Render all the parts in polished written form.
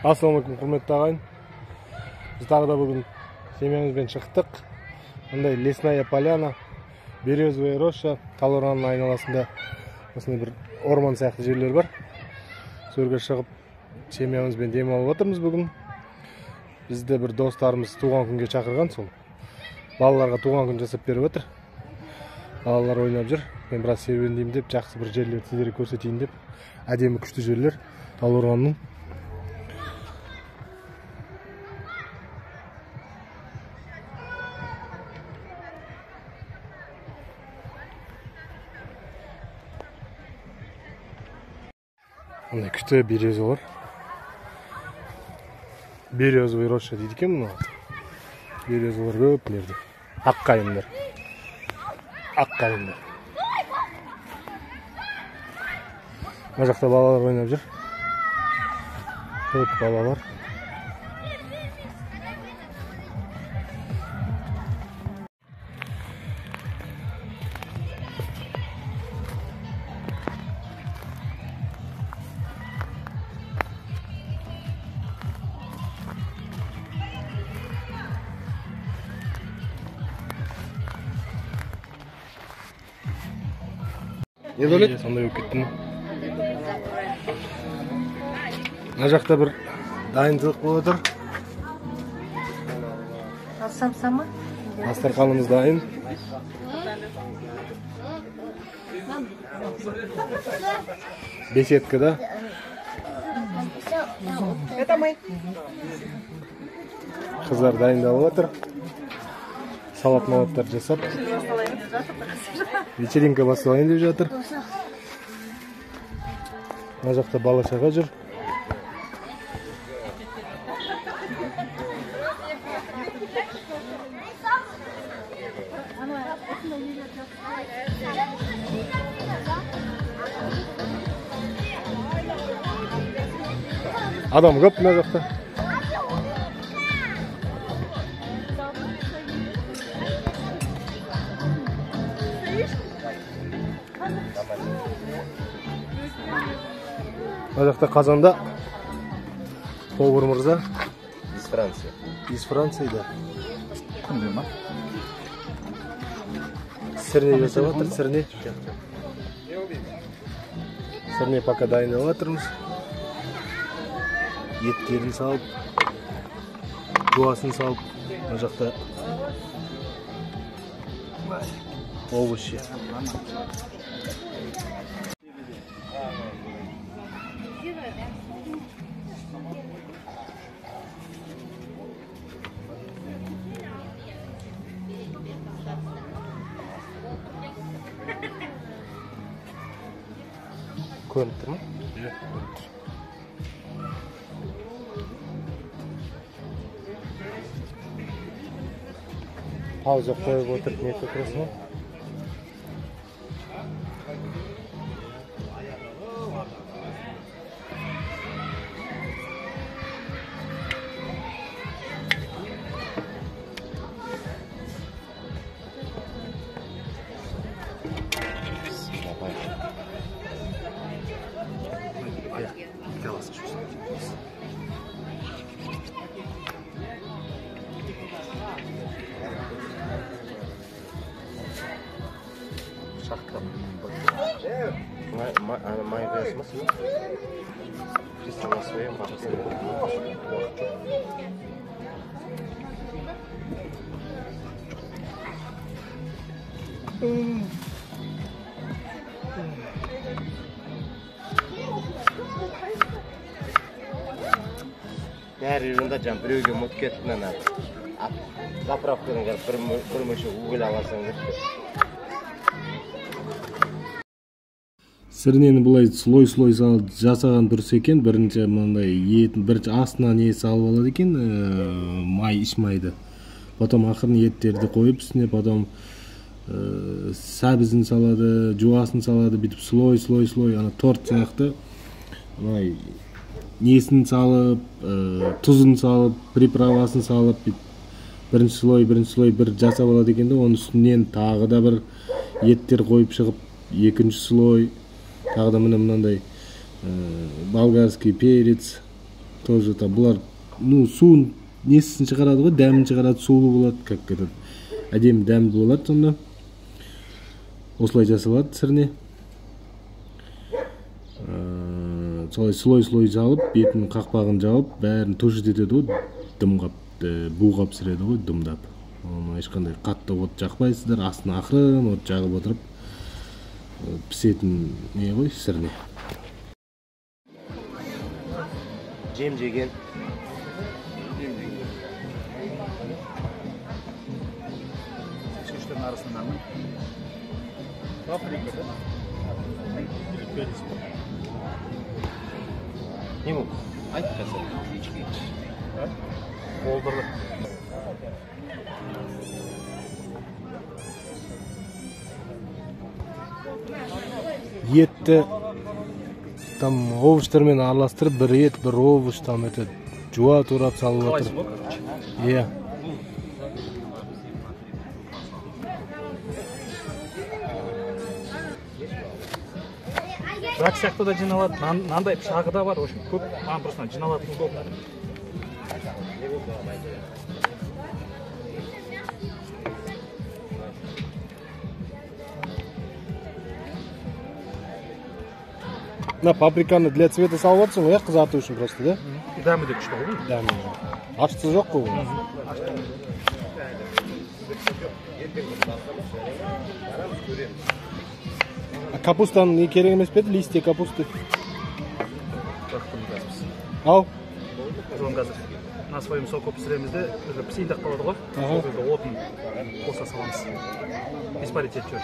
Ассалаумалейкум, құрметті ағайын. Біз тағы да бүгін семьямызбен шықтық. Мындай лесная поляна, березовая роща, Талдықорғанның айналасында осындай бір орман сияқты жерлер бар. Сөрге шығып, семьямызбен демалып отырмыз бүгін. Бізді бір достарымыз туған күнге шақырған, сол балаларға туған күн жасап беріп отыр. Балалар ойнап жүр. Мен біраз серуендеймін деп, жақсы бір жерлерді сіздерге көрсетейін деп. Әдемі күшті жерлер Талдықорғанның. Мына күшті березалар. Березовый роща дейді екен мұны. Березалар көп мына жерде. Аққайыңдар. Аққайыңдар. Мына жақта балалар ойнап жүр. Көп балалар. Не дөлет? Сондай өп кеттім. Мына жақта бір дайындық болып отыр. Самсама? Дастарханымыз дайын. Беседкада. Это мы. Қыздар дайындалып отыр. Салат-малаттар жасап. Вечеринка басталайын деп жатыр. Мына жақта бала-шаға жүр. Адам көп мына жақта. Мына жақта қазанда повар мырза. Из Франции. Из Франции, да. Кімде ма? Сірне жасап жатыр, сірне. Сірне пока дайындап жатырмыз. Еттерін салып, жуасын салып, мына жақта овощи. Көрініп тұр ма? Иә, көрініп тұр. Пауза қойып отырып не көкіресің ма? Шахта. Майонез ма сіз? Чисто на своем бағасында. Бәрі жерінде жан біреуге мұт кеттін ана. Заправкадан бір мөші угіл аласың деп. Сірнені бұлай слой-слой салып жасаған дұрыс екен. Бірінші мынандай етін бірінші астына не салып алады екен, май, іш майды. Потом ақырын еттерді қойып үстіне, потом сәбізін салады, жуасын салады, бүйтіп слой, ана торт сияқты. Мындай несін салып, тұзын салып, приправасын салып, бірінші слой бір жасап алады екен де, оның үстінен тағы да бір еттер қойып шығып, екінші слой, тағы да мынандай болгарский перец, тоже там булар суын несін шығарады ғой, дәмін шығарады, сулы болады, как этот әдемі дәмді болады. Сонда осылай жасалады сірне. Солай слой салып, бетін қақпағын жауып, бәрін тушит етеді ғой, дымғап, буғап пісіреді ғой, дымдап. Оны ешқандай қатты от жақпайсыздар, астына ақырын от жағып отырып пісетін не ғой, сірне. Жем жеген. Шештердің арасындағы паприка да? Перец. Не бұл? Айт қазір. Болдырды. Етті там овощтармен араластырып, бір ет, бір овощ там это жуа турап салып отыр. Иә. Рак сияқты да жиналады, нандай пышағы да бар, очень көп, маған просто жиналатын көп. На паприканы для цвета салып жатсың ғой, қызарту үшін просто, да? Дәмі де күшті ғой. Дәмі. Ашытысы жоқ қой. Капустаны не керек емес пе еді? Листья капусты. Ау? Біз оны қазір на своем соку пісіремізде пісейіндек қалады ғой. Сол кезде отын қоса саламыз. Испарить етіп жүріп.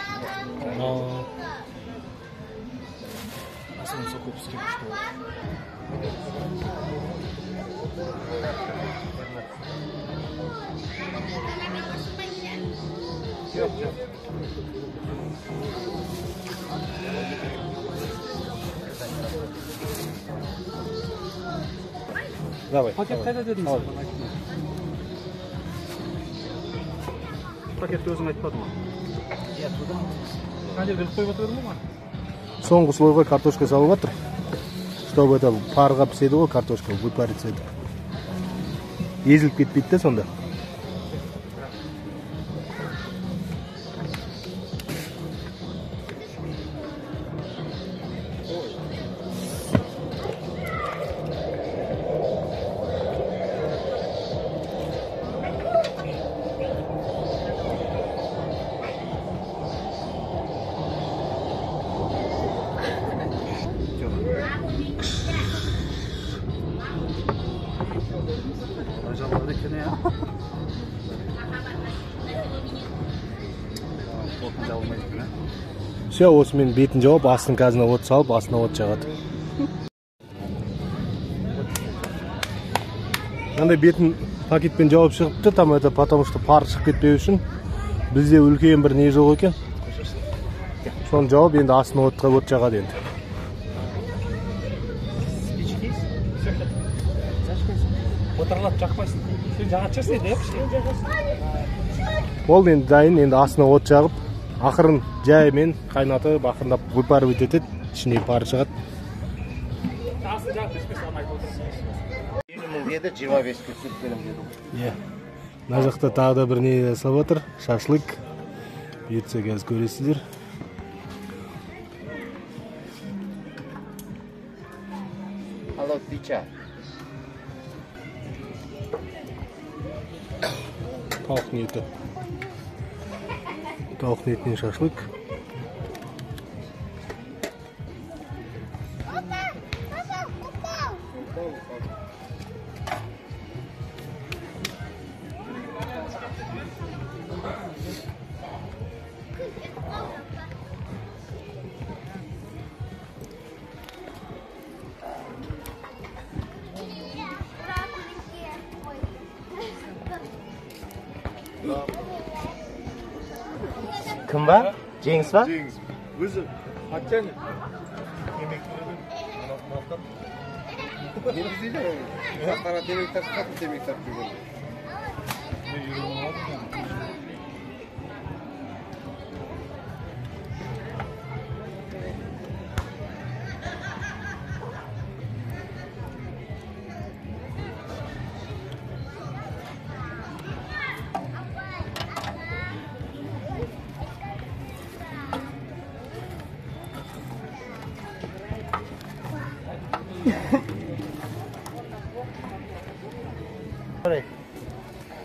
На своем соку пісірем күшті болады. Давай. Пакет қайда дедіңіз? Пакетті өзің айтпадың ма? Қандай біліп қойып отырдың ма? Соңғы слойға картошка салып жатыр. Чтобы это парға піседі ғой, картошка выпарится это. Езіліп кетпейді де сонда. Жабылды екен, иә. Отын жабылмайды екен, иә. Все, осымен бетін жауып, астын қазына от салып, астына от жағады. Андай бетін пакетпен жауып шығыпты, там это потому что пар шығып кетпеу үшін. Бізде үлкен бір не жоқ екен. Соны жауып, енді астына от жағады енді. Отырлап жақпайсың. Сен жағат жүрсің еді, Ол енді дайын, енді астына от жағып, ақырын жаймен қайнатып, ақырындап выпарывать етеді, ішіне пар шығады. Асын жағып ішпес алмайды отырсың. 20 мың деді, 25 күрсіп берем деді. Иә. Мына жақта тағы да бір не жасап отыр, шашлык. Бұйыртса қазір көресіздер. Алло, тича. Tavuk niyeti. Tavuk niyetinin şaşlık. Kim var? Cengiz var? Cengiz. Өзі, Атчаны. Cengiz değil mi? Sana demek taşı kapı demek taşı.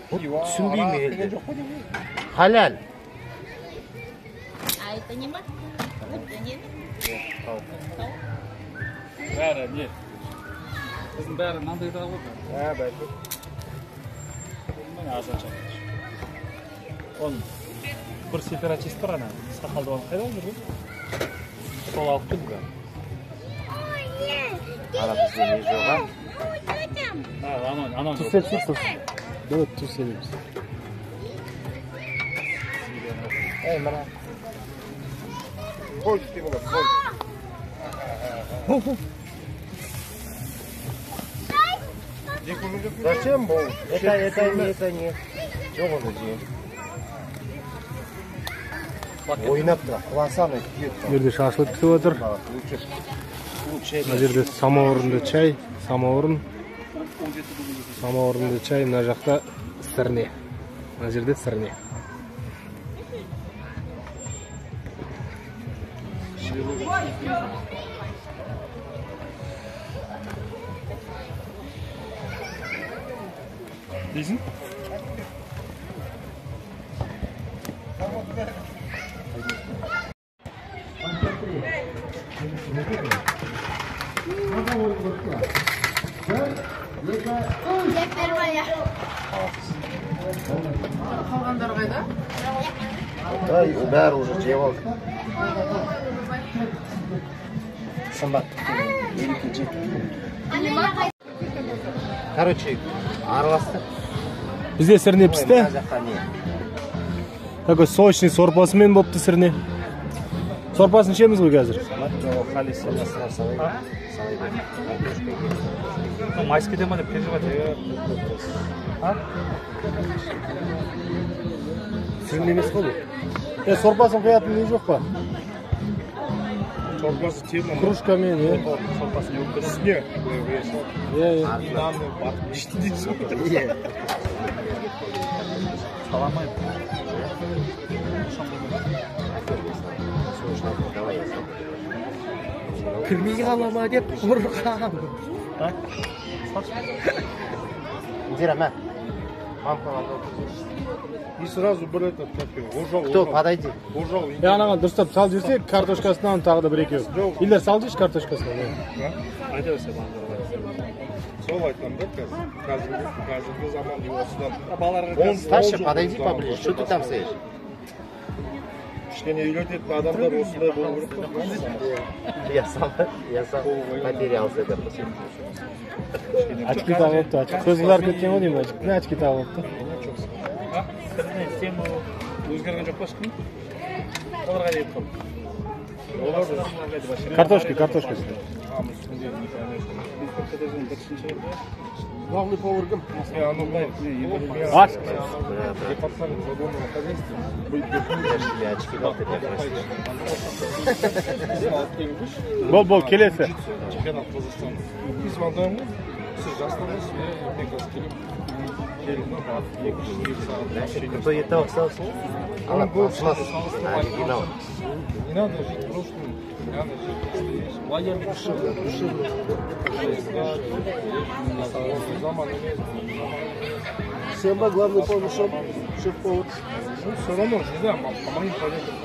Түсінбеймін елді. Халал. А это не ма? Это нет. бәрі не біздің бәрі мынандайда ғой Бәлкім. міне азанша оның бір сепаратист бар ана сақалды оны қайда жүр ғой сол алып келді бәрі Ана бізде не жоға? анау Тус епсіз, тус. Давай тус епеміз. Ей, мына. Қой істей болады, қой. Зачем бұл? Это не. Жоқ оны жейін. Ойнап тұра, құласаны күйет. Бұл жерде шашлык пісіп отыр. Мына жерде самауырынды чай, самауырын. Самауырынды чай, мына жақта сірне. Мына жерде сірне. дейсің Бәрі уже жеп алды. Сымбат. Короче, араласты. Бізде сірне пісті. Мына жаққа не? Такой сочный сорпасымен болыпты сірне. Сорпасын ішеміз ғой қазір. Халиса насыра салай. майскийде ма деп переживать Сірне емес қой бұл. Сорпасын құятын не жоқ па? сорпасы темір Кружкамен, сорпасы не болып кетеді инаны батып ішті дейсің ғой саламаймын Кірмей қала ма деп қорқам. Индира, мә. Мамка. и сразу бір этот Кто? Подойди. ожал Анаған дұрыстап сал жіберсе, картошкасынан тағы да бір екеу. Илер сал дейші картошкасынан. айта берсе Сол айтам да қазіргі заман осыдан. балаларға Саша, подойди поближе. Что ты там стоишь? Кішкене үйрететін адамдар осындай болу керек қой. Я сам потерялся. Очки тағылыпты. Көз қылар кеткен ғой деймін. Очки тағылыпты. тема өзгерген жоқ па ешкім оларға не айтып Картошка. Главный повар кім? Аш. Департамент вагонного хозяйства. Я очки дал, ты меня прости. Бол, келесі. Чемпионат Қазақстана. Мен звондаймын ғой. Сіз жастарсыз, мен қазір келдім да, Кто это остался? Она пластмасс. Оригинал. Не надо жить прошлым, не надо жить настоящим. Лояльно душевно. Заман имеет. Всем главный повар, шеф-повар. Ну, все равно, не знаю, по моим понятиям,